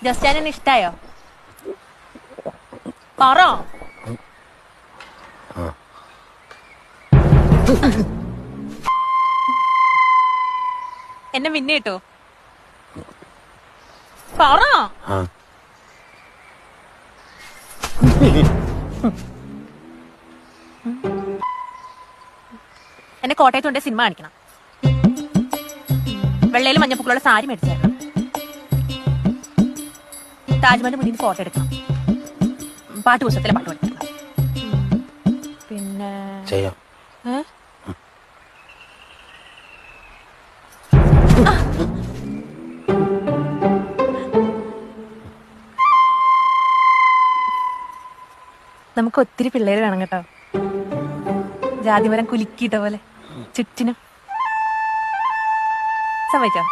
ജസ്റ്റാനെ ഇഷ്ടായോ? പറ. എന്നെ മിന്നെ കിട്ടോ? പറ. എന്നെ കോട്ടയത്തുണ്ടെ സിനിമ കാണിക്കണം. വെള്ളയിൽ മഞ്ഞപ്പൂക്കളുള്ള സാരി മേടിച്ചേക്കണം. താജ്മഹലിന്റെ മുന്നിൽ ഫോട്ടോ എടുക്കണം. പാട്ട് പുസ്തകത്തിലെ പാട്ട് പഠിക്കണം. പിന്നെ നമുക്ക് ഒത്തിരി പിള്ളേര് വേണം കേട്ടോ. ജാതിമരം കുലുക്കിയിട്ട പോലെ ചുറ്റിനും. സമ്മതിച്ചോ?